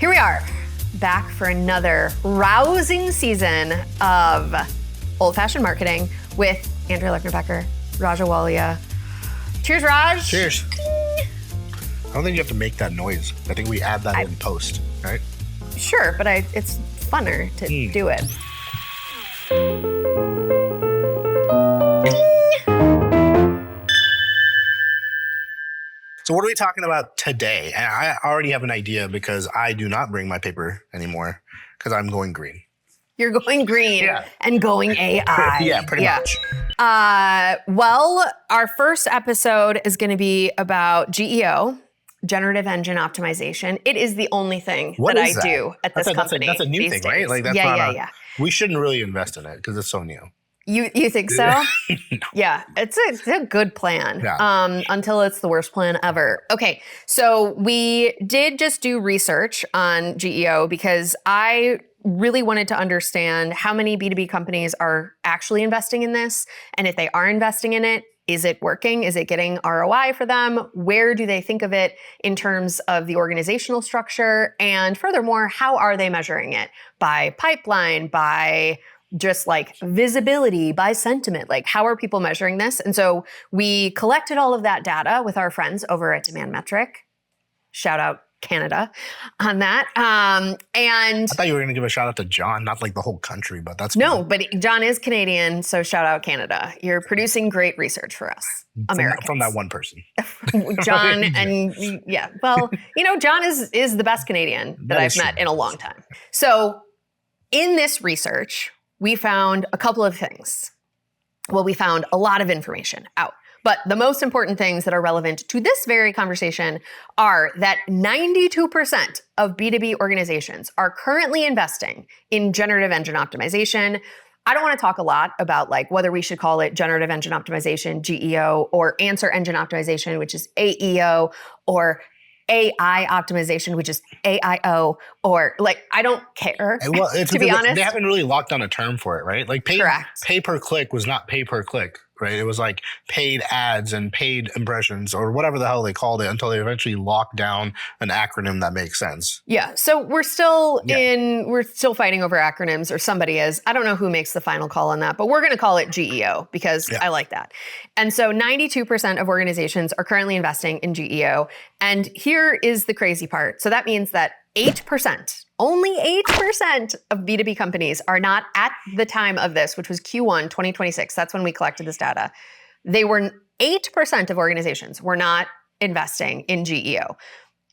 Here we are, back for another rousing season of old-fashioned marketing with Andrea Lechner-Becker, Raja Walia. Cheers, Raj. Cheers. Ding. I don't think you have to make that noise. I think we add that in post, right? Sure, but it's funner to do it. So what are we talking about today? And I already have an idea because I do not bring my paper anymore because I'm going green. You're going green and going AI. Yeah, pretty much. Well, our first episode is going to be about GEO, Generative Engine Optimization. It is the only thing that I do at this company. That's a new thing, right? Like that's yeah. We shouldn't really invest in it because it's so new. You think so? No. Yeah, it's a good plan until it's the worst plan ever. Okay, so we did just do research on GEO because I really wanted to understand how many B2B companies are actually investing in this. And if they are investing in it, is it working? Is it getting ROI for them? Where do they think of it in terms of the organizational structure? And furthermore, how are they measuring it? By pipeline, by just like visibility, by sentiment, like how are people measuring this? And so we collected all of that data with our friends over at Demand Metric. Shout out Canada on that. And I thought you were going to give a shout out to John, not like the whole country, but that's no, but John is Canadian, so shout out Canada. You're producing great research for us, Americans. From that one person. John, and yeah, well, John is the best Canadian that I've met in a long time. So in this research, we found a couple of things. Well, we found a lot of information out. But the most important things that are relevant to this very conversation are that 92% of B2B organizations are currently investing in generative engine optimization. I don't want to talk a lot about like whether we should call it generative engine optimization, GEO, or answer engine optimization, which is AEO, or AI optimization, which is AIO, or like, I don't care, well, to be honest. They haven't really locked down a term for it, right? Like pay per click was not pay per click, right? It was like paid ads and paid impressions or whatever the hell they called it until they eventually locked down an acronym that makes sense. Yeah. So we're still fighting over acronyms, or somebody is. I don't know who makes the final call on that, but we're going to call it GEO because I like that. And so 92% of organizations are currently investing in GEO. And here is the crazy part. So that means that 8%, only 8% of B2B companies are not at the time of this, which was Q1 2026. That's when we collected this data. 8% of organizations were not investing in GEO.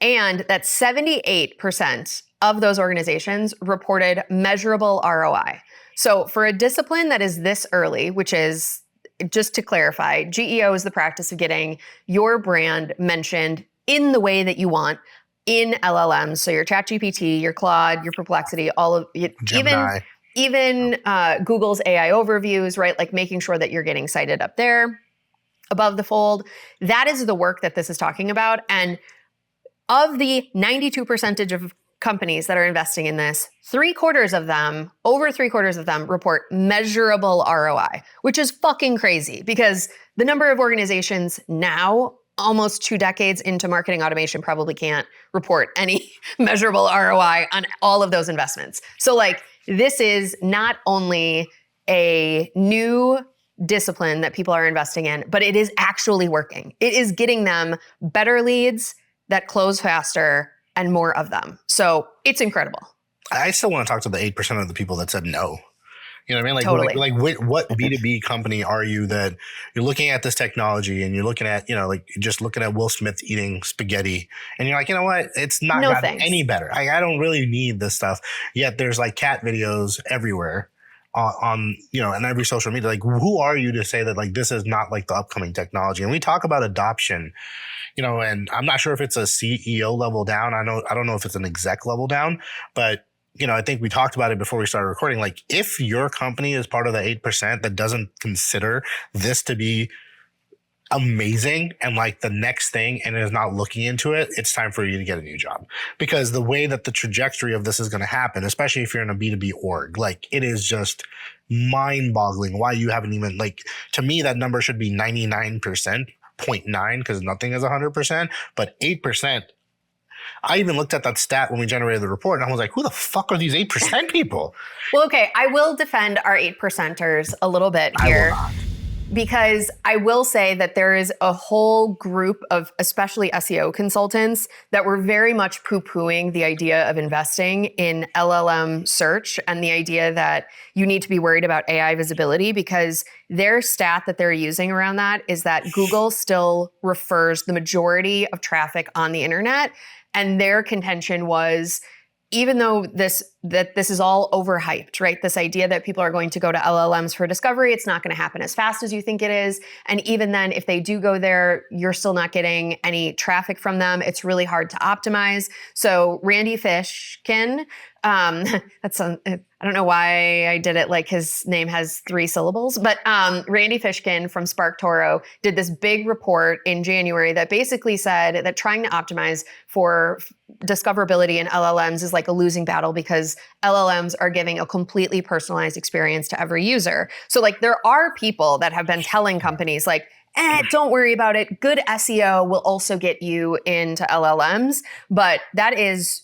And that 78% of those organizations reported measurable ROI. So for a discipline that is this early, which is, just to clarify, GEO is the practice of getting your brand mentioned in the way that you want in LLMs. So your ChatGPT, your Claude, your Perplexity, all of it, Gemini. even Google's AI overviews, right? Like making sure that you're getting cited up there above the fold. That is the work that this is talking about. And of the 92% of companies that are investing in this, over three quarters of them report measurable ROI, which is fucking crazy because the number of organizations now, almost 2 decades into marketing automation, probably can't report any measurable ROI on all of those investments. So like, this is not only a new discipline that people are investing in, but it is actually working. It is getting them better leads that close faster and more of them. So it's incredible. I still want to talk to the 8% of the people that said no. You know what I mean? Like, totally. like what B2B company are you that you're looking at this technology and you're looking at, like just looking at Will Smith eating spaghetti and you're like, you know what? It's not gotten any better. I don't really need this stuff. Yet there's like cat videos everywhere on and every social media. Like, who are you to say that like this is not like the upcoming technology? And we talk about adoption, and I'm not sure if it's a CEO level down. I don't know if it's an exec level down, but I think we talked about it before we started recording. Like, if your company is part of the 8% that doesn't consider this to be amazing and like the next thing and is not looking into it, it's time for you to get a new job. Because the way that the trajectory of this is going to happen, especially if you're in a B2B org, like it is just mind-boggling why you haven't even, like, to me, that number should be 99%, 0.9, because nothing is 100%, but 8%. I even looked at that stat when we generated the report and I was like, who the fuck are these 8% people? Well, okay, I will defend our 8%ers a little bit here. I will not. Because I will say that there is a whole group of, especially SEO consultants, that were very much poo-pooing the idea of investing in LLM search and the idea that you need to be worried about AI visibility, because their stat that they're using around that is that Google still refers the majority of traffic on the internet. And their contention was, even though this is all overhyped, right? This idea that people are going to go to LLMs for discovery, it's not going to happen as fast as you think it is. And even then, if they do go there, you're still not getting any traffic from them. It's really hard to optimize. So Randy Fishkin, I don't know why I did it like his name has 3 syllables, but Randy Fishkin from SparkToro did this big report in January that basically said that trying to optimize for discoverability in LLMs is like a losing battle, because LLMs are giving a completely personalized experience to every user. So like there are people that have been telling companies like, don't worry about it. Good SEO will also get you into LLMs, but that is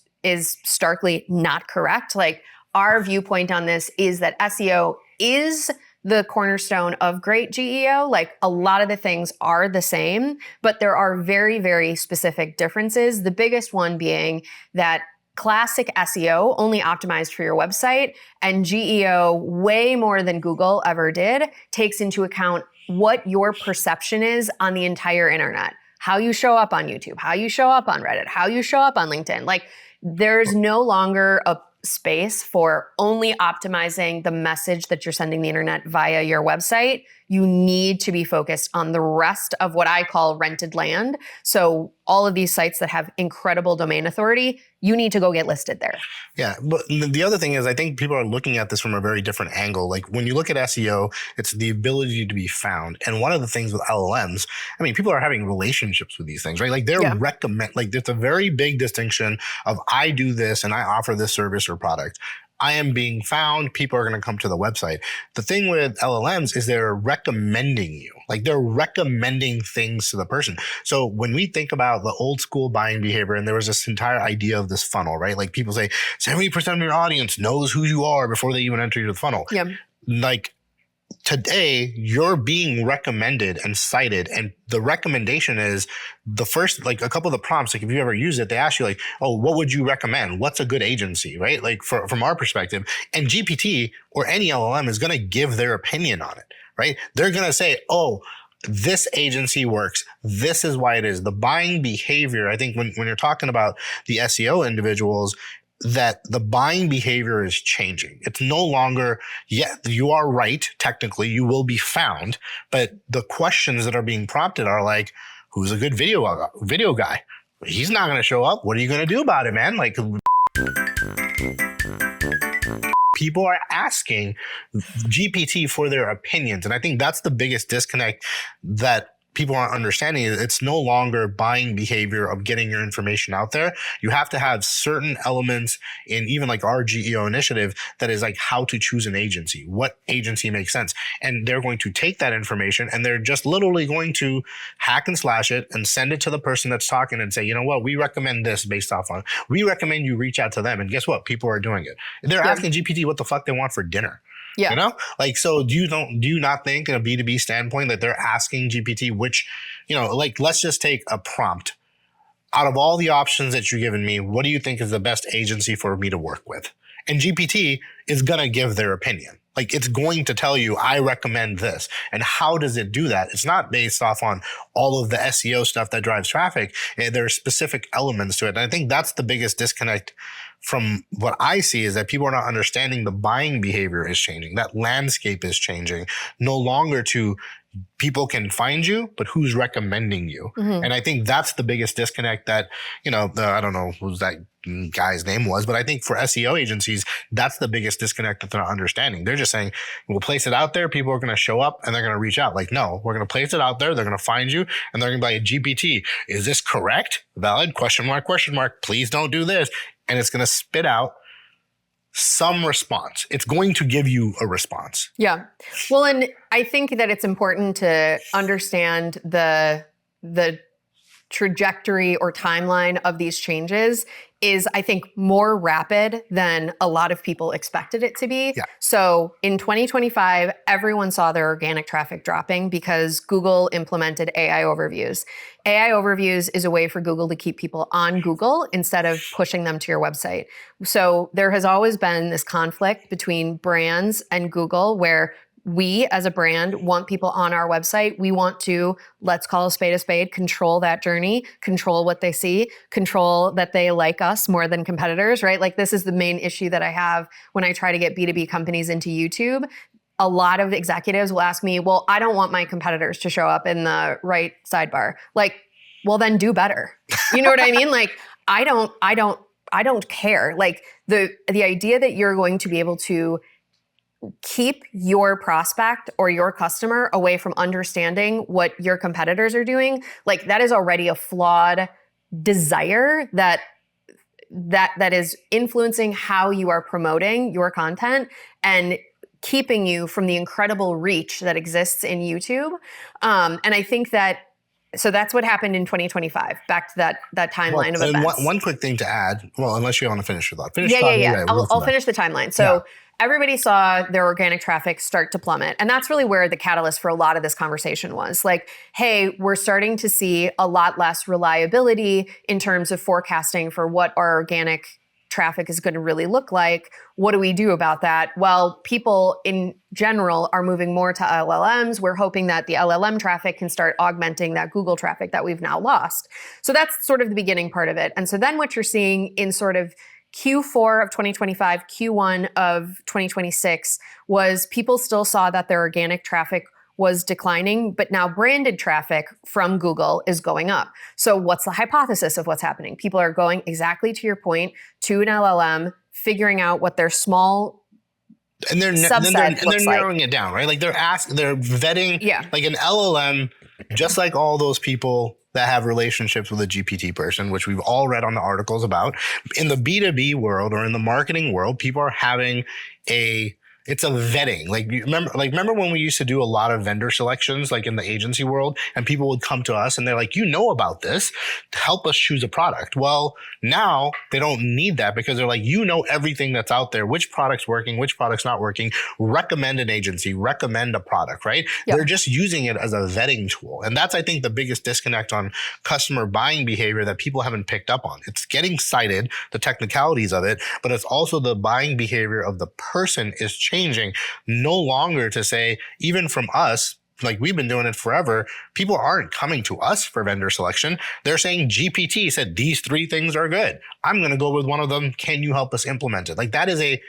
starkly not correct. Like our viewpoint on this is that SEO is the cornerstone of great GEO. Like a lot of the things are the same, but there are very, very specific differences. The biggest one being that classic SEO only optimized for your website, and GEO, way more than Google ever did, takes into account what your perception is on the entire internet. How you show up on YouTube, how you show up on Reddit, how you show up on LinkedIn. Like there's no longer a space for only optimizing the message that you're sending the internet via your website. You need to be focused on the rest of what I call rented land. So all of these sites that have incredible domain authority, you need to go get listed there. Yeah. But the other thing is, I think people are looking at this from a very different angle. Like when you look at SEO, it's the ability to be found. And one of the things with LLMs, I mean, people are having relationships with these things, right? Like they're like there's a very big distinction of I do this and I offer this service or product. I am being found. People are going to come to the website. The thing with LLMs is they're recommending you. Like they're recommending things to the person. So when we think about the old school buying behavior, and there was this entire idea of this funnel, right? Like people say 70% of your audience knows who you are before they even enter your funnel. Yeah. Like today, you're being recommended and cited, and the recommendation is the first, like a couple of the prompts, like if you ever use it, they ask you like, oh, what would you recommend? What's a good agency, right? Like from our perspective, and GPT or any LLM is going to give their opinion on it, right? They're going to say, oh, this agency works. This is why it is. The buying behavior, I think when you're talking about the SEO individuals, that the buying behavior is changing. It's no longer, you are right, technically, you will be found, but the questions that are being prompted are like, who's a good video guy? He's not going to show up. What are you going to do about it, man? Like, people are asking GPT for their opinions. And I think that's the biggest disconnect that people aren't understanding. It's no longer buying behavior of getting your information out there. You have to have certain elements in even like our GEO initiative that is like how to choose an agency, what agency makes sense. And they're going to take that information and they're just literally going to hack and slash it and send it to the person that's talking and say, you know what, we recommend this based off on, we recommend you reach out to them. And guess what? People are doing it. They're asking GPT what the fuck they want for dinner. Yeah. You know, like, so do you not think in a B2B standpoint that they're asking GPT which, you know, like, let's just take a prompt. Out of all the options that you've given me, what do you think is the best agency for me to work with? And GPT is going to give their opinion. Like, it's going to tell you, I recommend this. And how does it do that? It's not based off on all of the SEO stuff that drives traffic. There are specific elements to it. And I think that's the biggest disconnect from what I see, is that people are not understanding the buying behavior is changing. That landscape is changing. No longer to people can find you, but who's recommending you? Mm-hmm. And I think that's the biggest disconnect that, you know, I don't know who's that guy's name was, but I think for SEO agencies, that's the biggest disconnect that they're not understanding. They're just saying, we'll place it out there. People are going to show up and they're going to reach out. Like, no, we're going to place it out there. They're going to find you and they're going to be like, GPT, is this correct? Valid? Question mark, question mark. Please don't do this. And it's going to spit out some response. It's going to give you a response. Yeah. Well, and I think that it's important to understand the trajectory or timeline of these changes is, I think, more rapid than a lot of people expected it to be. Yeah. So in 2025, everyone saw their organic traffic dropping because Google implemented AI overviews. AI overviews is a way for Google to keep people on Google instead of pushing them to your website. So there has always been this conflict between brands and Google where we as a brand want people on our website. We want to, let's call a spade, control that journey, control what they see, control that they like us more than competitors, right? Like this is the main issue that I have when I try to get B2B companies into YouTube. A lot of executives will ask me, well, I don't want my competitors to show up in the right sidebar. Like, well, then do better. You know what I mean? Like, I don't care. Like the idea that you're going to be able to keep your prospect or your customer away from understanding what your competitors are doing, like that is already a flawed desire that is influencing how you are promoting your content and keeping you from the incredible reach that exists in YouTube. And I think that, so that's what happened in 2025. Back to that timeline of events. One quick thing to add. Well, unless you want to finish your thought. Yeah. I'll finish the timeline. So everybody saw their organic traffic start to plummet. And that's really where the catalyst for a lot of this conversation was. Like, hey, we're starting to see a lot less reliability in terms of forecasting for what our organic traffic is going to really look like. What do we do about that? Well, people in general are moving more to LLMs. We're hoping that the LLM traffic can start augmenting that Google traffic that we've now lost. So that's sort of the beginning part of it. And so then what you're seeing in sort of Q4 of 2025, Q1 of 2026 was people still saw that their organic traffic was declining, but now branded traffic from Google is going up. So what's the hypothesis of what's happening? People are going, exactly to your point, to an LLM, figuring out what their small and they're narrowing it down, right? Like they're vetting like an LLM, just like all those people that have relationships with a GPT person, which we've all read on the articles about. In the B2B world or in the marketing world, people are having it's a vetting. Like remember when we used to do a lot of vendor selections, like in the agency world, and people would come to us and they're like, you know about this, help us choose a product. Well, now they don't need that because they're like, you know everything that's out there, which product's working, which product's not working, recommend an agency, recommend a product, right? Yep. They're just using it as a vetting tool. And that's, I think, the biggest disconnect on customer buying behavior that people haven't picked up on. It's getting cited, the technicalities of it, but it's also the buying behavior of the person is changing. No longer to say, even from us, like we've been doing it forever, people aren't coming to us for vendor selection. They're saying GPT said these 3 things are good. I'm going to go with one of them. Can you help us implement it? Like that is a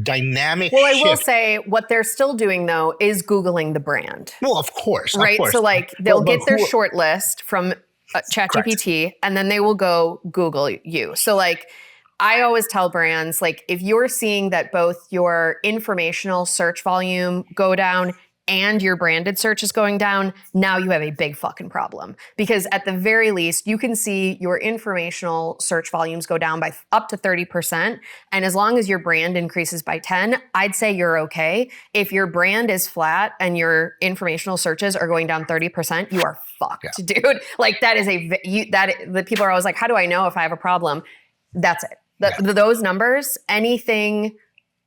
dynamic shift. I will say what they're still doing though is Googling the brand. Well, of course. Right. Of course. So like they'll get their short list from ChatGPT and then they will go Google you. So like I always tell brands, like if you're seeing that both your informational search volume go down and your branded search is going down, now you have a big fucking problem. Because at the very least, you can see your informational search volumes go down by up to 30%. And as long as your brand increases by 10, I'd say you're okay. If your brand is flat and your informational searches are going down 30%, you are fucked, dude. Like that is the people are always like, how do I know if I have a problem? That's it. Those numbers, anything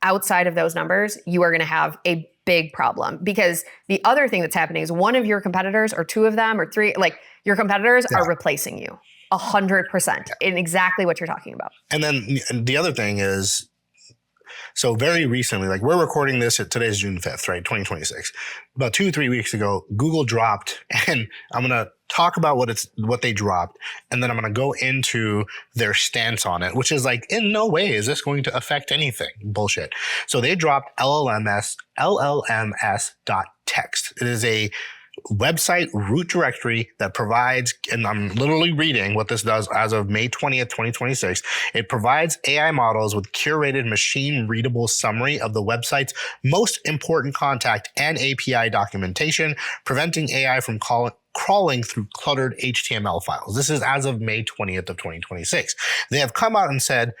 outside of those numbers, you are going to have a big problem. Because the other thing that's happening is one of your competitors or 2 of them or 3, like your competitors are replacing you 100% in exactly what you're talking about. And then the other thing is, so very recently, like we're recording this today's June 5th, right? 2026. About 2-3 weeks ago, Google dropped, and I'm going to talk about what they dropped. And then I'm going to go into their stance on it, which is like, in no way is this going to affect anything. Bullshit. So they dropped llms.txt. It is a website root directory that provides, and I'm literally reading what this does as of May 20th, 2026. It provides AI models with curated machine readable summary of the website's most important contact and API documentation, preventing AI from crawling through cluttered HTML files. This is as of May 20th of 2026. They have come out and said,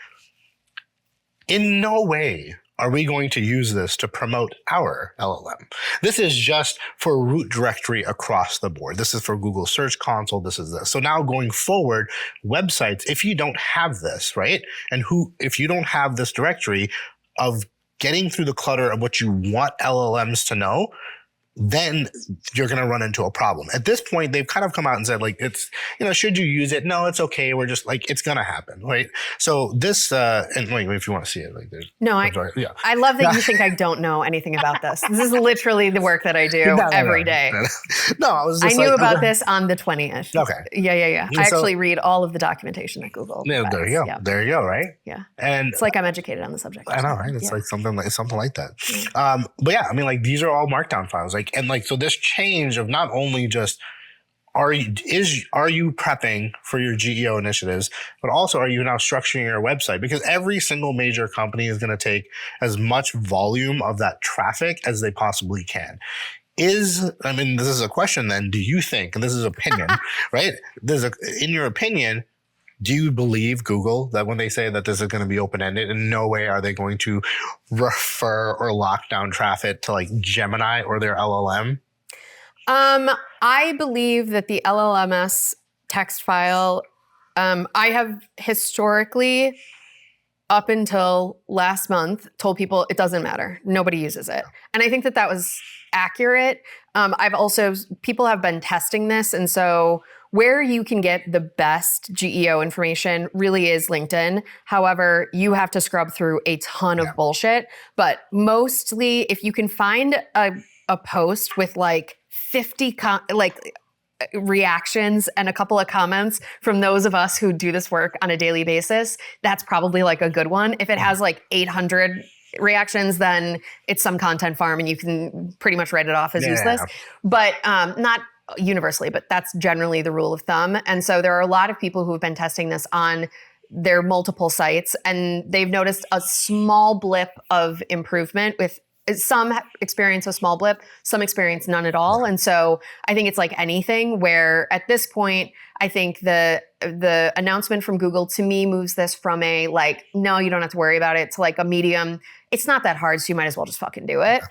in no way are we going to use this to promote our LLM? This is just for root directory across the board. This is for Google Search Console. This is this. So now going forward, websites, if you don't have this, right? And if you don't have this directory of getting through the clutter of what you want LLMs to know, then you're going to run into a problem. At this point, they've kind of come out and said, like, it's, should you use it? No, it's okay. We're just like, it's going to happen, right? So this, and wait, if you want to see it, like, there's, no, I love that you think I don't know anything about this. This is literally the work that I do every day. No, I knew about this on the 20th. Okay. Yeah. I actually read all of the documentation that Google provides. There you go. Yeah. There you go. Right. Yeah. And it's like I'm educated on the subject. I know, right? It's like something like that. Yeah. But yeah, I mean, like, these are all markdown files. Like, and like, so this change of not only just are you prepping for your GEO initiatives, but also are you now structuring your website? Because every single major company is going to take as much volume of that traffic as they possibly can. This is a question then, do you think, and this is opinion, right? In your opinion, do you believe Google that when they say that this is going to be open-ended, in no way are they going to refer or lock down traffic to like Gemini or their LLM? I believe that the llms text file, I have historically, up until last month, told people it doesn't matter. Nobody uses it. And I think that was accurate. People have been testing this. And so where you can get the best GEO information really is LinkedIn. However, you have to scrub through a ton of bullshit. But mostly, if you can find a post with like 50 reactions and a couple of comments from those of us who do this work on a daily basis, that's probably like a good one. If it has like 800 reactions, then it's some content farm and you can pretty much write it off as useless. But not universally, but that's generally the rule of thumb. And so there are a lot of people who have been testing this on their multiple sites, and they've noticed a small blip of improvement. With some experience a small blip, some experience none at all. And so I think it's like anything, where at this point, I think the announcement from Google to me moves this from a like, no, you don't have to worry about it, to like a medium, it's not that hard, so you might as well just fucking do it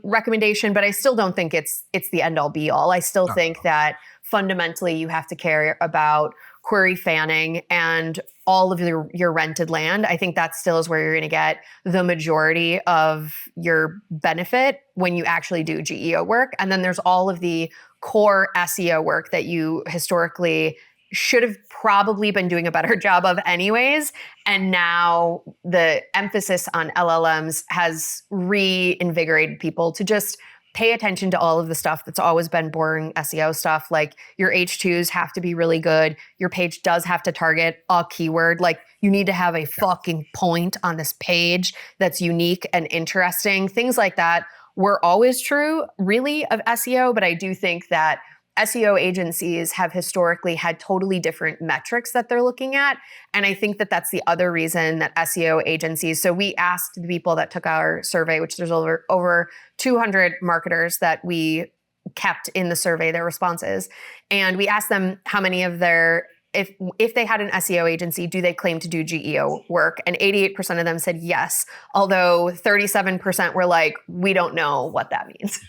recommendation. But I still don't think it's the end all be all. I still think that fundamentally you have to care about query fanning and all of your rented land. I think that still is where you're going to get the majority of your benefit when you actually do GEO work. And then there's all of the core SEO work that you historically should have probably been doing a better job of anyways. And now the emphasis on LLMs has reinvigorated people to just pay attention to all of the stuff that's always been boring SEO stuff. Like your H2s have to be really good. Your page does have to target a keyword. Like you need to have a fucking point on this page that's unique and interesting. Things like that were always true, really, of SEO. But I do think that SEO agencies have historically had totally different metrics that they're looking at. And I think that that's the other reason that SEO agencies, so we asked the people that took our survey, which there's over 200 marketers that we kept in the survey, their responses. And we asked them how many of their, if they had an SEO agency, do they claim to do GEO work? And 88% of them said yes, although 37% were like, we don't know what that means.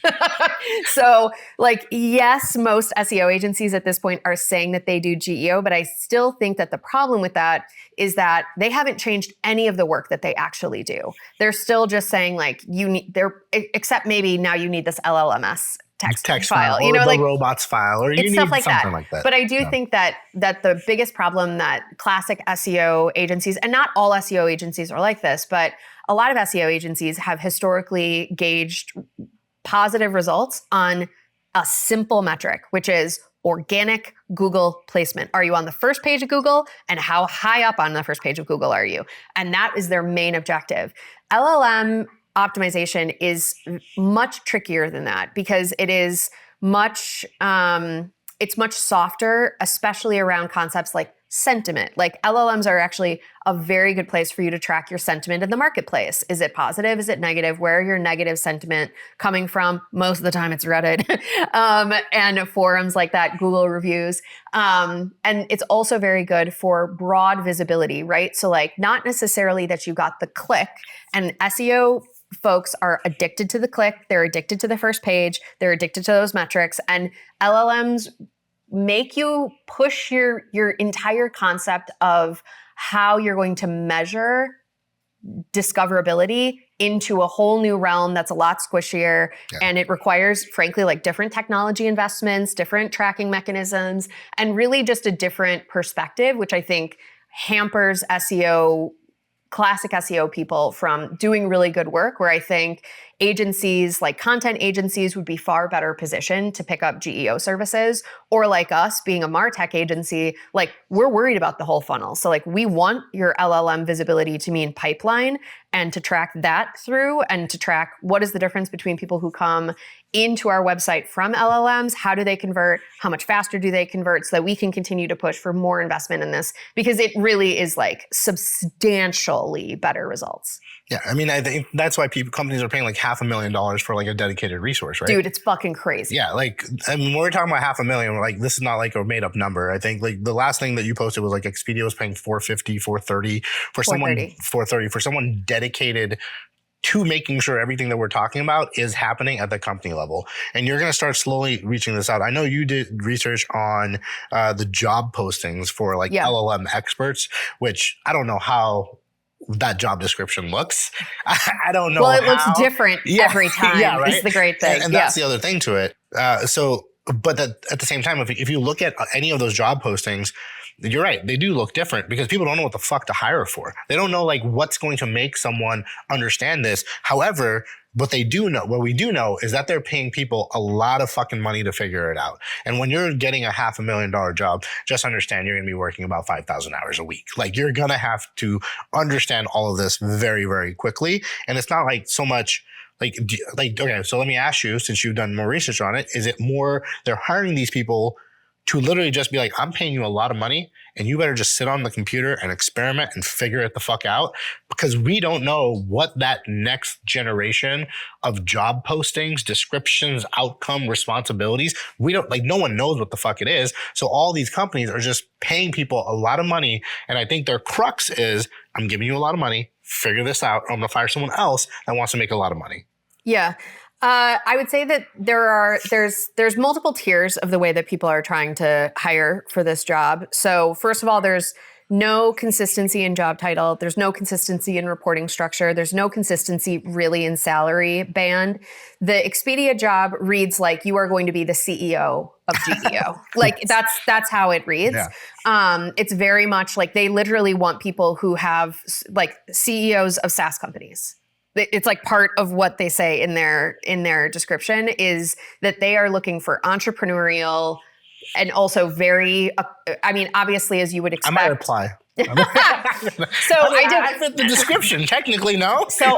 So like, yes, most SEO agencies at this point are saying that they do GEO, but I still think that the problem with that is that they haven't changed any of the work that they actually do. They're still just saying like, except maybe now you need this LLMS text file, or the like robots file, or you need stuff like something that. like that. But I do think that the biggest problem that classic SEO agencies, and not all SEO agencies are like this, but a lot of SEO agencies have historically gauged positive results on a simple metric, which is organic Google placement. Are you on the first page of Google? And how high up on the first page of Google are you? And that is their main objective. LLM optimization is much trickier than that because it is much, it's much softer, especially around concepts like sentiment. Like LLMs are actually a very good place for you to track your sentiment in the marketplace. Is it positive? Is it negative? Where are your negative sentiment coming from? Most of the time it's Reddit and forums like that, Google reviews. And it's also very good for broad visibility, right? So like not necessarily that you got the click, and SEO folks are addicted to the click. They're addicted to the first page. They're addicted to those metrics, and LLMs make you push your entire concept of how you're going to measure discoverability into a whole new realm that's a lot squishier. Yeah. And it requires, frankly, like different technology investments, different tracking mechanisms, and really just a different perspective, which I think hampers SEO, classic SEO people from doing really good work, where I think agencies like content agencies would be far better positioned to pick up GEO services, or like us being a MarTech agency, like we're worried about the whole funnel. So like we want your LLM visibility to mean pipeline, and to track that through, and to track what is the difference between people who come into our website from LLMs, how do they convert, how much faster do they convert, so that we can continue to push for more investment in this, because it really is like substantially better results. Yeah, I mean, I think that's why companies are paying like $500,000 for like a dedicated resource, right? Dude, it's fucking crazy. Yeah, like, I mean, when we're talking about $500,000, we're like, this is not like a made up number. I think like the last thing that you posted was like Expedia was paying $450, $430 for $430 for someone dedicated to making sure everything that we're talking about is happening at the company level. And you're going to start slowly reaching this out. I know you did research on the job postings for like LLM experts, which I don't know how that job description looks. I don't know. Well, it looks different every time. Yeah, right? Is the great thing. And that's the other thing to it. But at the same time, if you look at any of those job postings, you're right. They do look different because people don't know what the fuck to hire for. They don't know like what's going to make someone understand this. However, what we do know is that they're paying people a lot of fucking money to figure it out. And when you're getting a $500,000 job, just understand you're going to be working about 5,000 hours a week. Like you're going to have to understand all of this very, very quickly. And it's not like so much okay, so let me ask you, since you've done more research on it, is it more they're hiring these people to literally just be like, I'm paying you a lot of money and you better just sit on the computer and experiment and figure it the fuck out? Because we don't know what that next generation of job postings, descriptions, outcome, responsibilities, no one knows what the fuck it is. So all these companies are just paying people a lot of money. And I think their crux is, I'm giving you a lot of money, figure this out, or I'm gonna fire someone else that wants to make a lot of money. Yeah. I would say that there's multiple tiers of the way that people are trying to hire for this job. So first of all, there's no consistency in job title. There's no consistency in reporting structure. There's no consistency really in salary band. The Expedia job reads like you are going to be the CEO of GEO. Like that's how it reads. Yeah. It's very much like they literally want people who have like CEOs of SaaS companies. It's like part of what they say in their description is that they are looking for entrepreneurial and also very, I mean, obviously, as you would expect. I might apply. I fit the description. Technically, no. So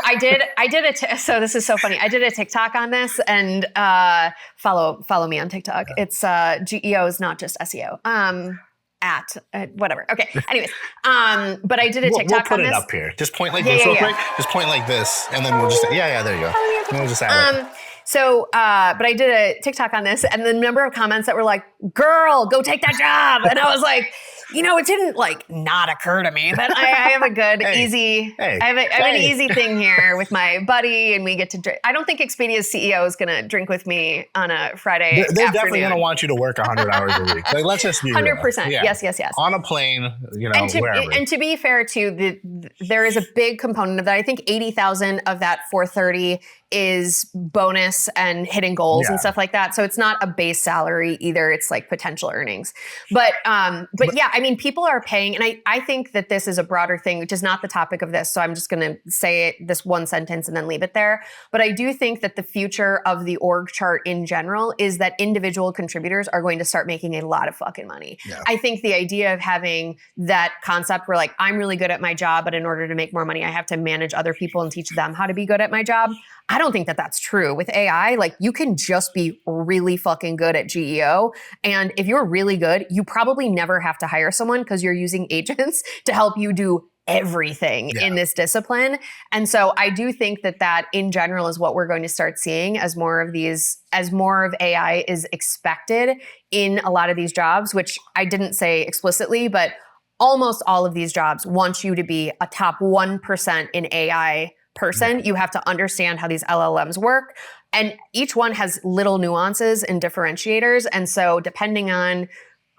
so this is so funny. I did a TikTok on this, and follow me on TikTok. It's GEO is not just SEO. At whatever. Okay. Anyways, but I did a TikTok on this. We'll put it up here. Just point like this real quick. Just point like this, and then we'll just there you go. We'll just add it. So, but I did a TikTok on this, and the number of comments that were like, "Girl, go take that job," and I was like, it didn't like not occur to me, but I have a good easy. I have an easy thing here with my buddy, and we get to drink. I don't think Expedia's CEO is going to drink with me on a Friday. They're definitely going to want you to work 100 hours a week. Like, let's just be 100%. Yeah. Yes. On a plane, wherever. And to be fair, too, there is a big component of that. I think 80,000 of that 430 is bonus and hitting goals and stuff like that. So it's not a base salary either. It's like potential earnings. But yeah, I mean, people are paying, and I think that this is a broader thing, which is not the topic of this. So I'm just going to say it, this one sentence and then leave it there. But I do think that the future of the org chart in general is that individual contributors are going to start making a lot of fucking money. Yeah. I think the idea of having that concept where like, I'm really good at my job, but in order to make more money, I have to manage other people and teach them how to be good at my job. I don't think that that's true. With AI, like you can just be really fucking good at GEO. And if you're really good, you probably never have to hire hire someone because you're using agents to help you do everything in this discipline. And so I do think that in general is what we're going to start seeing as more of AI is expected in a lot of these jobs, which I didn't say explicitly, but almost all of these jobs want you to be a top 1% in AI person. You have to understand how these LLMs work. And each one has little nuances and differentiators. And so depending on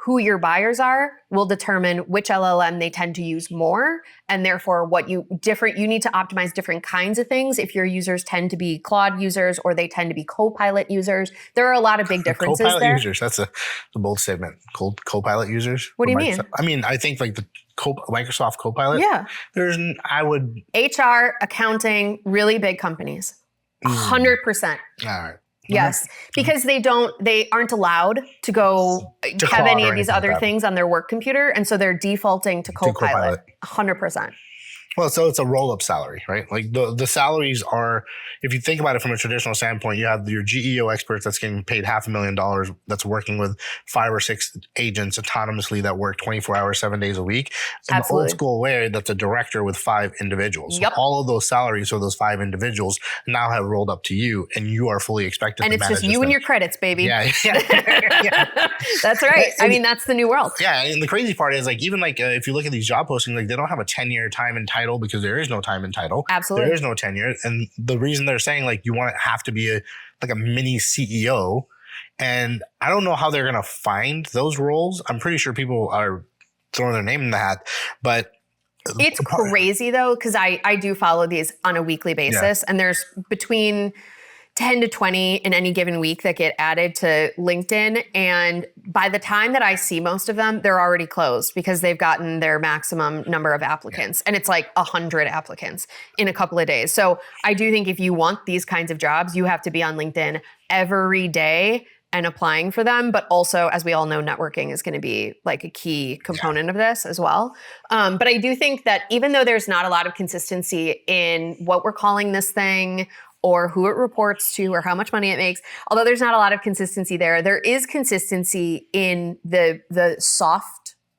who your buyers are will determine which LLM they tend to use more. And therefore you need to optimize different kinds of things. If your users tend to be Claude users or they tend to be Copilot users, there are a lot of big differences Copilot there. users, that's a bold statement. Copilot users? What do you mean? I mean, I think like the Microsoft Copilot. Yeah. HR, accounting, really big companies. 100%. All right. Yes, because they aren't allowed to go have any of these other things on their work computer. And so they're defaulting to Copilot 100%. Well, so it's a roll-up salary, right? Like the salaries are, if you think about it from a traditional standpoint, you have your GEO experts that's getting paid $500,000 that's working with 5 or 6 agents autonomously that work 24 hours, 7 days a week. In the old school way, that's a director with 5 individuals. Yep. So all of those salaries for those 5 individuals now have rolled up to you, and you are fully expected to manage. And it's just you and your credits, baby. Yeah. That's right. I mean, that's the new world. Yeah, and the crazy part is like even like if you look at these job postings, like they don't have a 10-year time and title because there is no time and title. Absolutely, there is no tenure, and the reason they're saying like you want to have to be a mini CEO, and I don't know how they're gonna find those roles. I'm pretty sure people are throwing their name in the hat, but it's crazy though because I do follow these on a weekly basis, and there's between 10 to 20 in any given week that get added to LinkedIn. And by the time that I see most of them, they're already closed because they've gotten their maximum number of applicants. And it's like 100 applicants in a couple of days. So I do think if you want these kinds of jobs, you have to be on LinkedIn every day and applying for them. But also, as we all know, networking is going to be like a key component of this as well. But I do think that even though there's not a lot of consistency in what we're calling this thing or who it reports to or how much money it makes, although there's not a lot of consistency there is consistency in the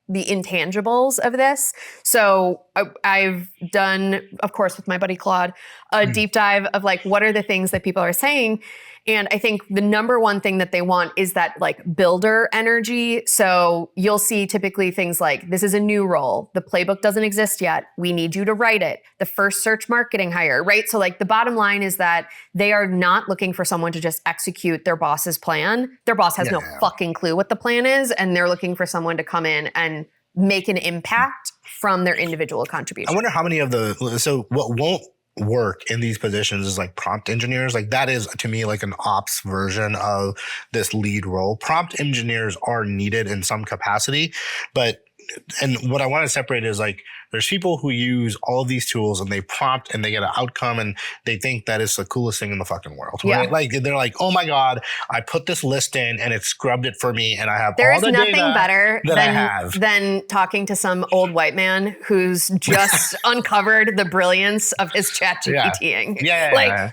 intangibles of this. So I've done, of course, with my buddy Claude, a deep dive of like, what are the things that people are saying? And I think the number one thing that they want is that like builder energy. So you'll see typically things like, this is a new role. The playbook doesn't exist yet. We need you to write it. The first search marketing hire, right? So like the bottom line is that they are not looking for someone to just execute their boss's plan. Their boss has no fucking clue what the plan is. And they're looking for someone to come in and make an impact from their individual contribution. I wonder how many of what won't work in these positions is like prompt engineers. Like that is to me like an ops version of this lead role. Prompt engineers are needed in some capacity, and what I want to separate is like there's people who use all of these tools and they prompt and they get an outcome and they think that is the coolest thing in the fucking world. Right? Like they're like, oh my God, I put this list in and it scrubbed it for me and I have all the data that I have. There is nothing better than talking to some old white man who's just uncovered the brilliance of his ChatGPTing.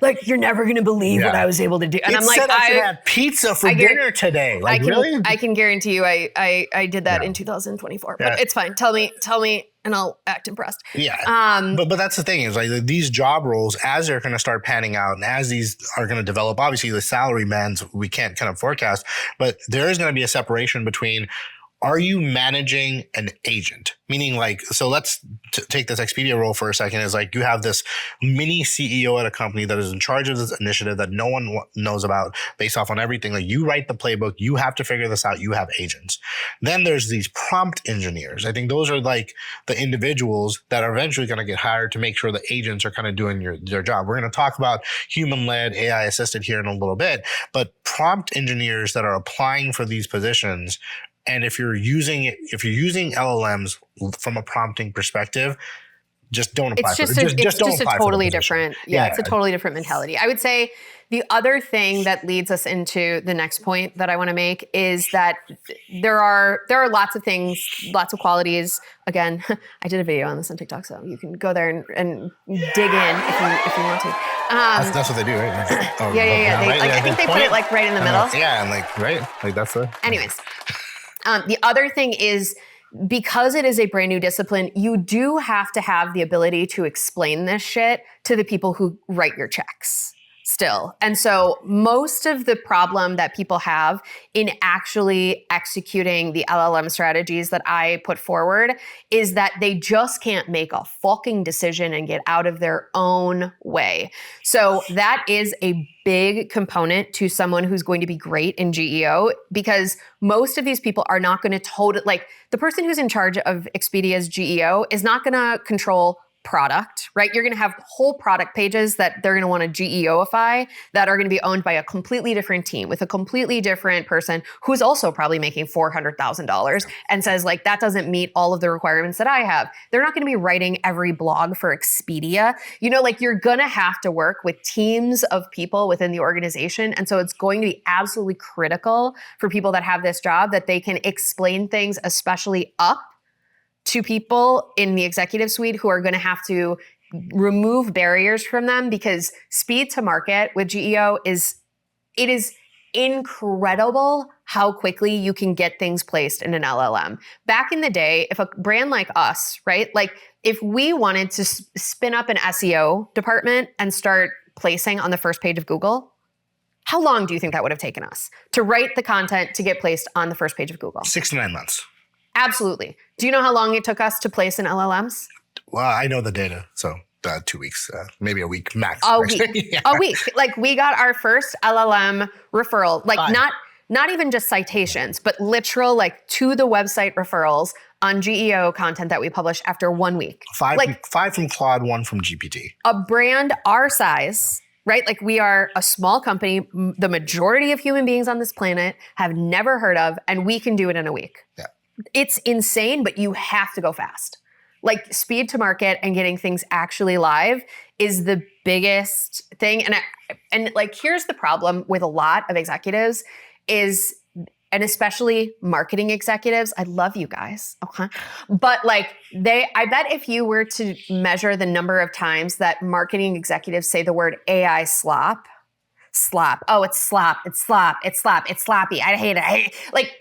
Like you're never going to believe what I was able to do. And I'm like, I had pizza for dinner today. Like really? I can guarantee you I did that in 2024. But it's fine. Tell me, and I'll act impressed. Yeah. But that's the thing is like these job roles, as they're going to start panning out and as these are going to develop, obviously the salary bands we can't kind of forecast, but there is going to be a separation between, are you managing an agent? Meaning like, so let's take this Expedia role for a second. Is like you have this mini CEO at a company that is in charge of this initiative that no one knows about based off on everything. Like you write the playbook, you have to figure this out. You have agents. Then there's these prompt engineers. I think those are like the individuals that are eventually going to get hired to make sure the agents are kind of doing their job. We're going to talk about human-led, AI-assisted here in a little bit, but prompt engineers that are applying for these positions. And if you're using LLMs from a prompting perspective, just don't apply. It's just a totally different mentality. I would say the other thing that leads us into the next point that I want to make is that there are lots of things, lots of qualities. Again, I did a video on this on TikTok, so you can go there and dig in if you want to. That's what they do, right? I think they put it like right in the middle. And like right, like that's the. Anyways. The other thing is because it is a brand new discipline, you do have to have the ability to explain this shit to the people who write your checks still. And so most of the problem that people have in actually executing the LLM strategies that I put forward is that they just can't make a fucking decision and get out of their own way. So that is a big component to someone who's going to be great in GEO, because most of these people are not going to like the person who's in charge of Expedia's GEO is not going to control product, right? You're going to have whole product pages that they're going to want to GEOify that are going to be owned by a completely different team with a completely different person who's also probably making $400,000 and says like, that doesn't meet all of the requirements that I have. They're not going to be writing every blog for Expedia. You know, like you're going to have to work with teams of people within the organization. And so it's going to be absolutely critical for people that have this job that they can explain things, especially up to people in the executive suite who are going to have to remove barriers from them, because speed to market with GEO is incredible how quickly you can get things placed in an LLM. Back in the day, if a brand like us, right? Like if we wanted to spin up an SEO department and start placing on the first page of Google, how long do you think that would have taken us to write the content to get placed on the first page of Google? 6 to 9 months. Absolutely. Do you know how long it took us to place in LLMs? Well, I know the data. So 2 weeks, maybe a week max. A week. Yeah. A week. Like we got our first LLM referral, like not even just citations, but literal like to the website referrals on GEO content that we published after 1 week. Five from Claude, 1 from GPT. A brand our size, right? Like we are a small company. The majority of human beings on this planet have never heard of, and we can do it in a week. Yeah. It's insane, but you have to go fast. Like speed to market and getting things actually live is the biggest thing. And like, here's the problem with a lot of executives is, and especially marketing executives, I love you guys, okay? But like I bet if you were to measure the number of times that marketing executives say the word AI slop, oh, it's slop, it's sloppy, I hate it. Like,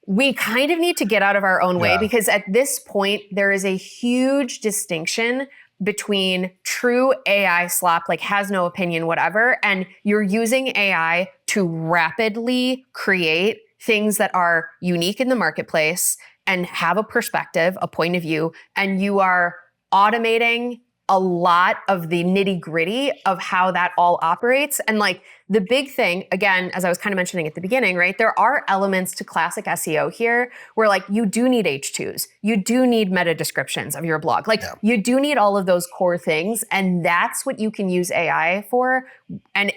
we kind of need to get out of our own way, because at this point, there is a huge distinction between true AI slop, like has no opinion, whatever, and you're using AI to rapidly create things that are unique in the marketplace and have a perspective, a point of view, and you are automating a lot of the nitty gritty of how that all operates. And like the big thing, again, as I was kind of mentioning at the beginning, right? There are elements to classic SEO here where like you do need H2s, you do need meta descriptions of your blog. Like you do need all of those core things. And that's what you can use AI for. And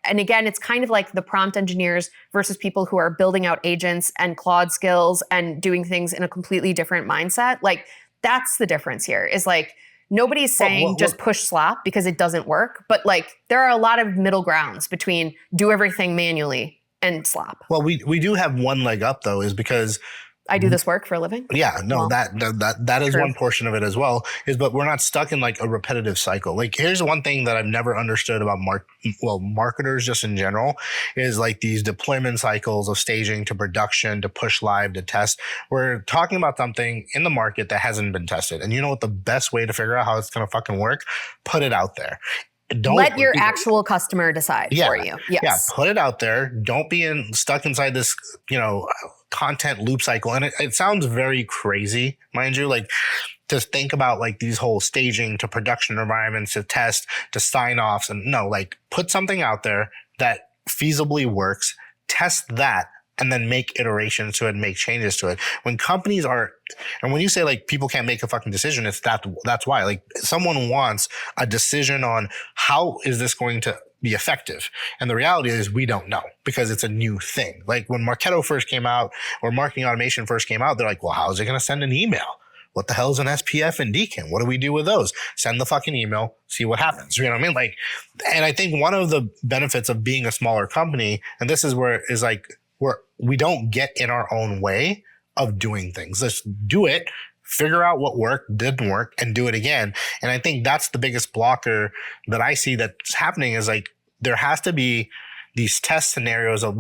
again, it's kind of like the prompt engineers versus people who are building out agents and Claude skills and doing things in a completely different mindset. Like that's the difference here is like, nobody's saying just push slop because it doesn't work, but like there are a lot of middle grounds between do everything manually and slop. Well, we do have one leg up though, is because I do this work for a living. Yeah, no, that is one portion of it as well. But we're not stuck in like a repetitive cycle. Like here's one thing that I've never understood about marketers just in general is like these deployment cycles of staging to production to push live to test. We're talking about something in the market that hasn't been tested, and you know what the best way to figure out how it's gonna fucking work? Put it out there. Don't let your actual customer decide for you. Yes. Yeah, put it out there. Don't be stuck inside this, content loop cycle. And it sounds very crazy, mind you, like to think about like these whole staging to production environments to test to sign offs, and no, like put something out there that feasibly works, test that, and then make iterations to it and make changes to it. When companies are, and when you say like people can't make a fucking decision, it's that's why. Like someone wants a decision on how is this going to be effective. And the reality is we don't know because it's a new thing. Like when Marketo first came out or marketing automation first came out, they're like, well, how is it going to send an email? What the hell is an SPF and DKIM? What do we do with those? Send the fucking email, see what happens. You know what I mean? Like, and I think one of the benefits of being a smaller company, and this is where is like, where we don't get in our own way of doing things. Let's do it, figure out what worked, didn't work, and do it again. And I think that's the biggest blocker that I see that's happening is like, there has to be these test scenarios of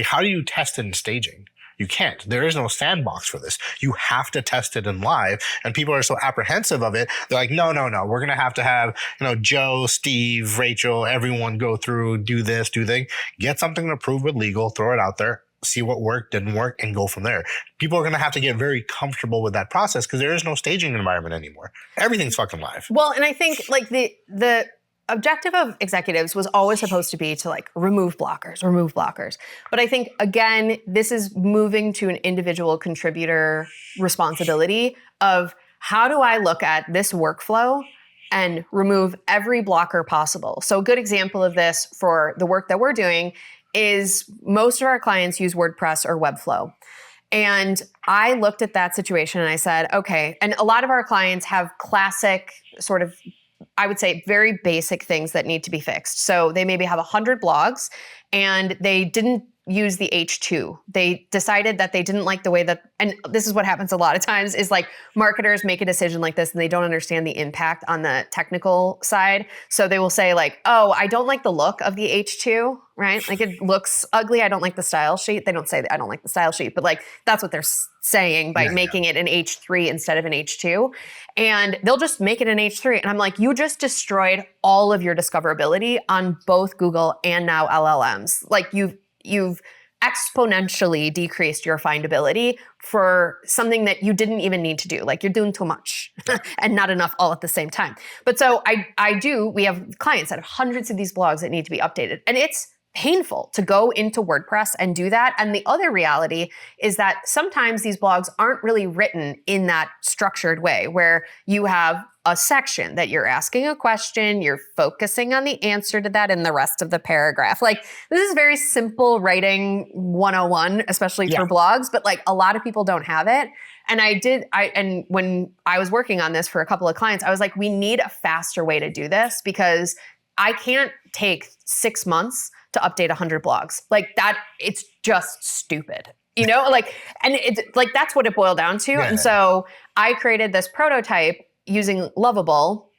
how do you test in staging? You can't. There is no sandbox for this. You have to test it in live. And people are so apprehensive of it. They're like, no. We're going to have, Joe, Steve, Rachel, everyone go through, do this, do that. Get something approved with legal, throw it out there, see what worked, didn't work, and go from there. People are going to have to get very comfortable with that process because there is no staging environment anymore. Everything's fucking live. Well, and I think like the objective of executives was always supposed to be to like remove blockers. But I think, again, this is moving to an individual contributor responsibility of how do I look at this workflow and remove every blocker possible. So a good example of this for the work that we're doing is most of our clients use WordPress or Webflow. And I looked at that situation and I said, okay, and a lot of our clients have classic sort of, I would say, very basic things that need to be fixed. So they maybe have 100 blogs and they didn't use the H2. They decided that they didn't like the way that, and this is what happens a lot of times, is like marketers make a decision like this and they don't understand the impact on the technical side. So they will say like, oh, I don't like the look of the H2, right? Like it looks ugly. I don't like the style sheet. They don't say that I don't like the style sheet, but like that's what they're saying by making it an H3 instead of an H2. And they'll just make it an H3. And I'm like, you just destroyed all of your discoverability on both Google and now LLMs. Like you've exponentially decreased your findability for something that you didn't even need to do. Like you're doing too much and not enough all at the same time. But so we have clients that have hundreds of these blogs that need to be updated. And it's painful to go into WordPress and do that. And the other reality is that sometimes these blogs aren't really written in that structured way where you have a section that you're asking a question, you're focusing on the answer to that in the rest of the paragraph. Like this is very simple writing 101, especially for blogs, but like a lot of people don't have it. And and when I was working on this for a couple of clients, I was like, we need a faster way to do this because I can't take 6 months to update 100 blogs. Like that, it's just stupid. And it's like, that's what it boiled down to. Yeah. And so I created this prototype using Lovable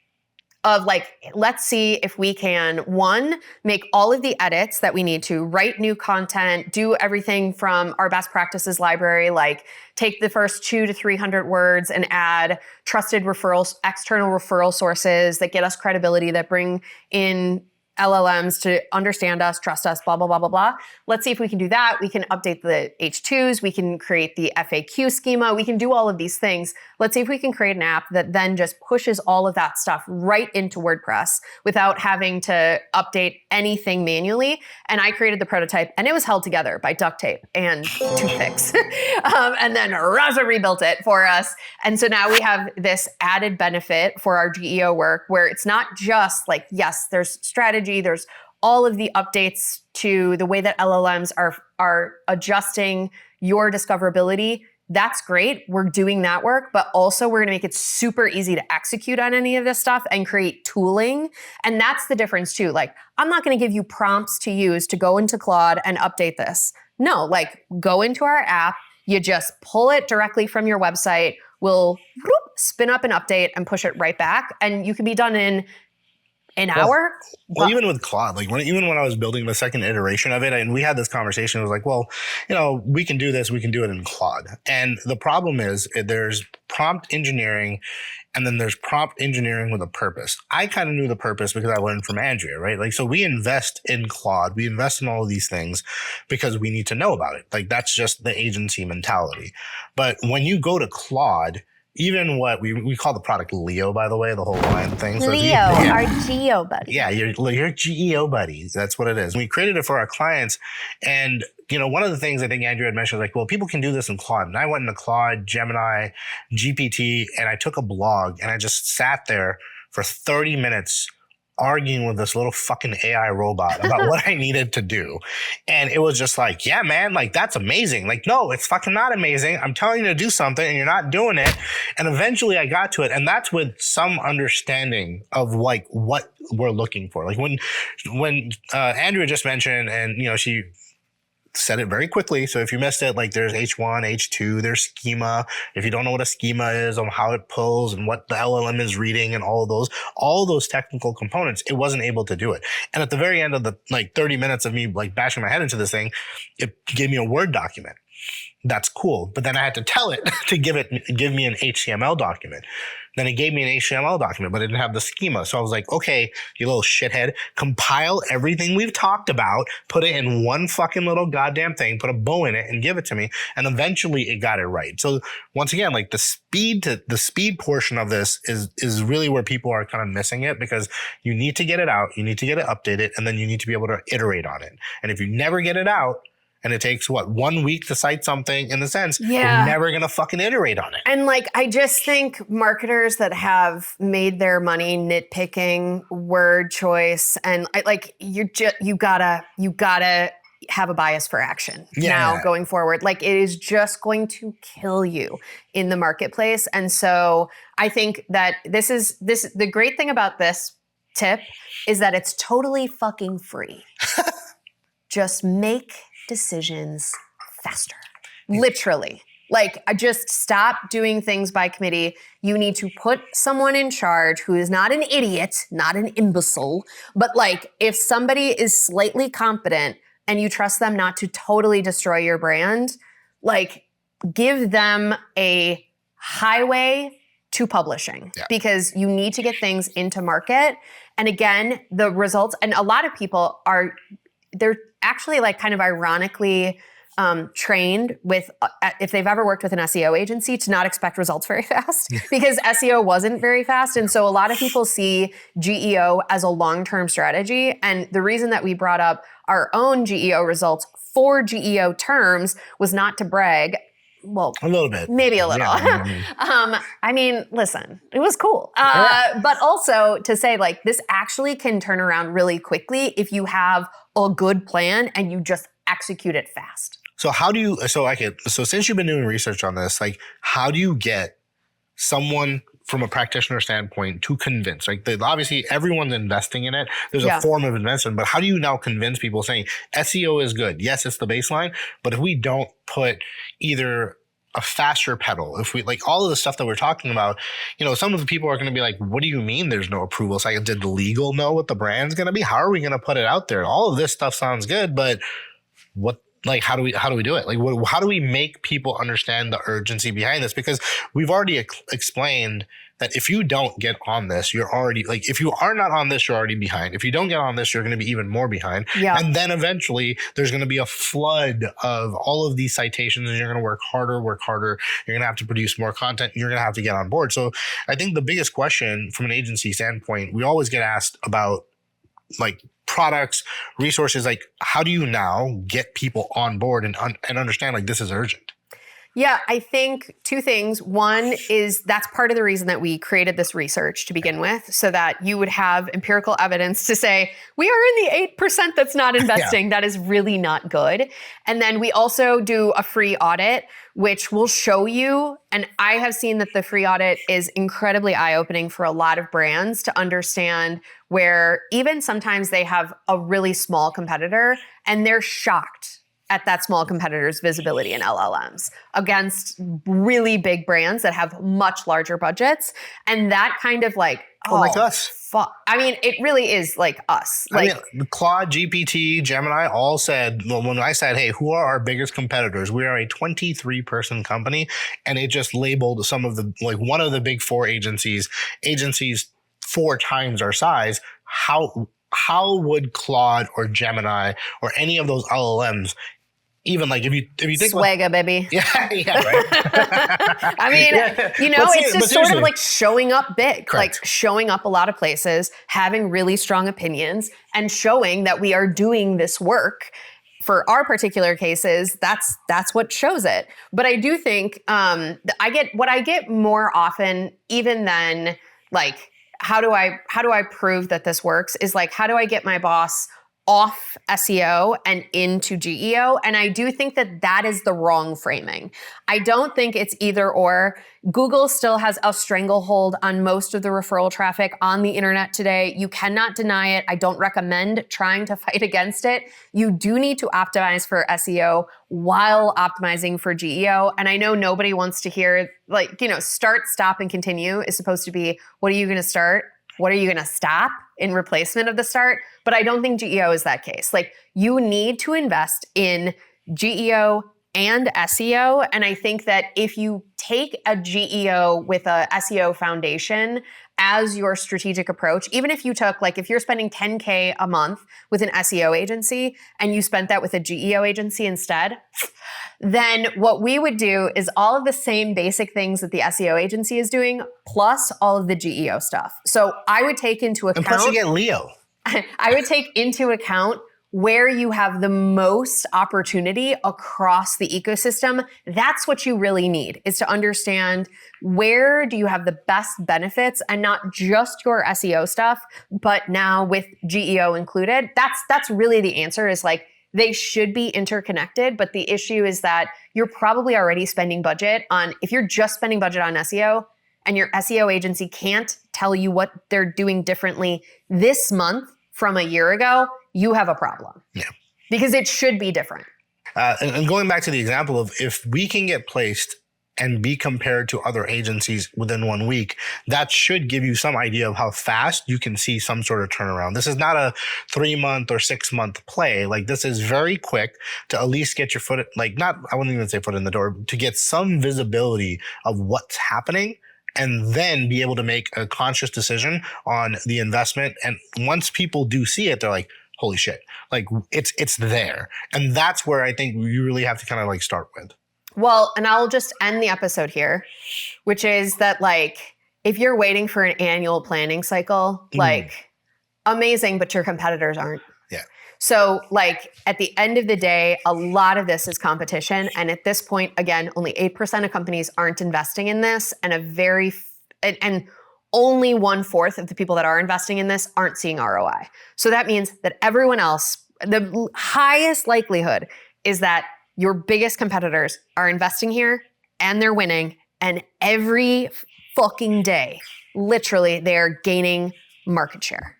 of like, let's see if we can, one, make all of the edits that we need to, write new content, do everything from our best practices library, like take the first 200 to 300 words and add trusted referrals, external referral sources that get us credibility, that bring in LLMs to understand us, trust us, blah, blah, blah, blah, blah. Let's see if we can do that. We can update the H2s. We can create the FAQ schema. We can do all of these things. Let's see if we can create an app that then just pushes all of that stuff right into WordPress without having to update anything manually. And I created the prototype and it was held together by duct tape and toothpicks. And then Raja rebuilt it for us. And so now we have this added benefit for our GEO work where it's not just like, yes, there's strategy, there's all of the updates to the way that LLMs are adjusting your discoverability. That's great. We're doing that work, but also we're going to make it super easy to execute on any of this stuff and create tooling. And that's the difference too. Like, I'm not going to give you prompts to use to go into Claude and update this. No, like go into our app. You just pull it directly from your website. We'll spin up an update and push it right back. And you can be done in an hour? Well, even with Claude, like even when I was building the second iteration of it, and we had this conversation, it was like, well, we can do this, we can do it in Claude. And the problem is there's prompt engineering and then there's prompt engineering with a purpose. I kind of knew the purpose because I learned from Andrea, right? Like, so we invest in Claude, we invest in all of these things because we need to know about it. Like, that's just the agency mentality. But when you go to Claude, even what we call the product Leo, by the way, the whole line thing. So Leo, our GEO buddy. Yeah, your GEO buddy. That's what it is. We created it for our clients. And, one of the things I think Andrea had mentioned was like, well, people can do this in Claude. And I went into Claude, Gemini, GPT, and I took a blog and I just sat there for 30 minutes arguing with this little fucking AI robot about what I needed to do. And it was just like, yeah, man, like that's amazing. Like, no, it's fucking not amazing. I'm telling you to do something and you're not doing it. And eventually I got to it. And that's with some understanding of like what we're looking for. Like when Andrea just mentioned, and she said it very quickly. So if you missed it, like there's H1, H2, there's schema. If you don't know what a schema is, on how it pulls and what the LLM is reading and all those technical components, it wasn't able to do it. And at the very end of the 30 minutes of me like bashing my head into this thing, it gave me a Word document. That's cool. But then I had to tell it to give me an HTML document. Then it gave me an HTML document, but it didn't have the schema. So I was like, okay, you little shithead, compile everything we've talked about, put it in one fucking little goddamn thing, put a bow in it and give it to me. And eventually it got it right. So once again, like the speed portion of this is really where people are kind of missing it, because you need to get it out, you need to get it updated, and then you need to be able to iterate on it. And if you never get it out, and it takes 1 week to cite something, in the sense, you're never going to fucking iterate on it. And like, I just think marketers that have made their money nitpicking word choice, and you gotta have a bias for action now going forward. Like, it is just going to kill you in the marketplace. And so I think that the great thing about this tip is that it's totally fucking free. Just make decisions faster. Literally. Like, just stop doing things by committee. You need to put someone in charge who is not an idiot, not an imbecile, but like, if somebody is slightly competent and you trust them not to totally destroy your brand, like, give them a highway to publishing, because you need to get things into market. And again, the results, and a lot of people they're actually like kind of ironically trained with, if they've ever worked with an SEO agency, to not expect results very fast, because SEO wasn't very fast. And so a lot of people see GEO as a long-term strategy. And the reason that we brought up our own GEO results for GEO terms was not to brag. Well, a little bit, maybe a little. I mean, listen, it was cool. But also to say, like, this actually can turn around really quickly if you have a good plan and you just execute it fast. So so since you've been doing research on this, like, how do you get someone from a practitioner standpoint to convince? Like, obviously everyone's investing in it. There's a form of investment, but how do you now convince people saying SEO is good? Yes, it's the baseline, but if we don't put either a faster pedal, if we, like, all of the stuff that we're talking about, some of the people are going to be like, what do you mean there's no approval? So did the legal know what the brand's going to be? How are we going to put it out there? All of this stuff sounds good, but how do we do it? Like, how do we make people understand the urgency behind this? Because we've already explained that if you don't get on this, you're already, like, if you are not on this, you're already behind. If you don't get on this, you're going to be even more behind. Yeah. And then eventually there's going to be a flood of all of these citations, and you're going to work harder. You're going to have to produce more content. And you're going to have to get on board. So I think the biggest question from an agency standpoint, we always get asked about, like, products, resources. Like, how do you now get people on board and understand, like, this is urgent? Yeah, I think two things. One is that's part of the reason that we created this research to begin with, so that you would have empirical evidence to say, we are in the 8% that's not investing. That is really not good. And then we also do a free audit, which will show you, and I have seen that the free audit is incredibly eye-opening for a lot of brands to understand, where even sometimes they have a really small competitor and they're shocked at that small competitor's visibility in LLMs against really big brands that have much larger budgets. And that kind of like, like us. Fuck. I mean, it really is like us. Like, Claude, GPT, Gemini all said, when I said, hey, who are our biggest competitors? We are a 23-person company. And it just labeled some of the, like, one of the big four agencies 4 times our size. How would Claude or Gemini or any of those LLMs, even, like, if you think Swagga, baby. Yeah, right. I mean, it's just sort of like showing up big, correct, like showing up a lot of places, having really strong opinions, and showing that we are doing this work. For our particular cases, that's what shows it. But I do think what I get more often, even than like, how do I prove that this works, is like, how do I get my boss off SEO and into GEO? And I do think that is the wrong framing. I don't think it's either or. Google still has a stranglehold on most of the referral traffic on the internet today. You cannot deny it. I don't recommend trying to fight against it. You do need to optimize for SEO while optimizing for GEO. And I know nobody wants to hear, like, start, stop, and continue is supposed to be, what are you going to start? What are you going to stop in replacement of the start? But I don't think GEO is that case. Like, you need to invest in GEO and SEO. And I think that if you take a GEO with a SEO foundation as your strategic approach, even if you took, like if you're spending 10K a month with an SEO agency and you spent that with a GEO agency instead, then what we would do is all of the same basic things that the SEO agency is doing, plus all of the GEO stuff. So I would take into account— And plus you get Leo. I would take into account where you have the most opportunity across the ecosystem. That's what you really need, is to understand where do you have the best benefits, and not just your SEO stuff, but now with GEO included. That's really the answer, is like, they should be interconnected, but the issue is that you're probably already spending budget on— if you're just spending budget on SEO and your SEO agency can't tell you what they're doing differently this month from a year ago, you have a problem. Yeah. Because it should be different. And going back to the example of, if we can get placed and be compared to other agencies within 1 week, that should give you some idea of how fast you can see some sort of turnaround. This is not a 3-month or 6-month play. Like, this is very quick to at least get your foot, like, not, I wouldn't even say foot in the door, to get some visibility of what's happening, and then be able to make a conscious decision on the investment. And once people do see it, they're like, holy shit, like it's there. And that's where I think you really have to kind of like start with. Well, and I'll just end the episode here, which is that, like, if you're waiting for an annual planning cycle, like, amazing, but your competitors aren't. Yeah. So, like, at the end of the day, a lot of this is competition. And at this point, again, only 8% of companies aren't investing in this, and and only 1/4 of the people that are investing in this aren't seeing ROI. So that means that everyone else, the highest likelihood is that your biggest competitors are investing here and they're winning, and every fucking day, literally, they're gaining market share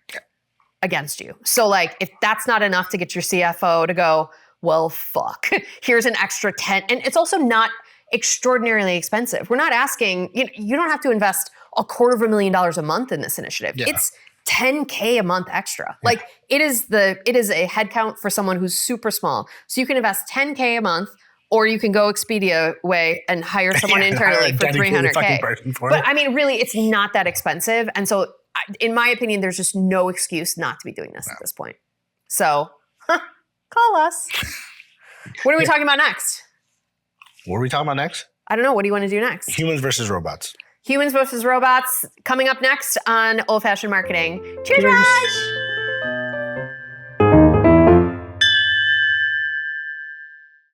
against you. So, like, if that's not enough to get your CFO to go, well, fuck, here's an extra 10. And it's also not extraordinarily expensive. We're not asking, you don't have to invest $250,000 a month in this initiative. Yeah. It's $10K a month extra. Yeah. Like, it is a headcount for someone who's super small. So you can invest $10K a month, or you can go Expedia way and hire someone internally for $300K. But I mean, really, it's not that expensive. And so, in my opinion, there's just no excuse not to be doing this at this point. So, call us. What are we talking about next? What are we talking about next? I don't know. What do you want to do next? Humans versus robots. Humans versus robots coming up next on Old Fashioned Marketing. Cheers, Raj!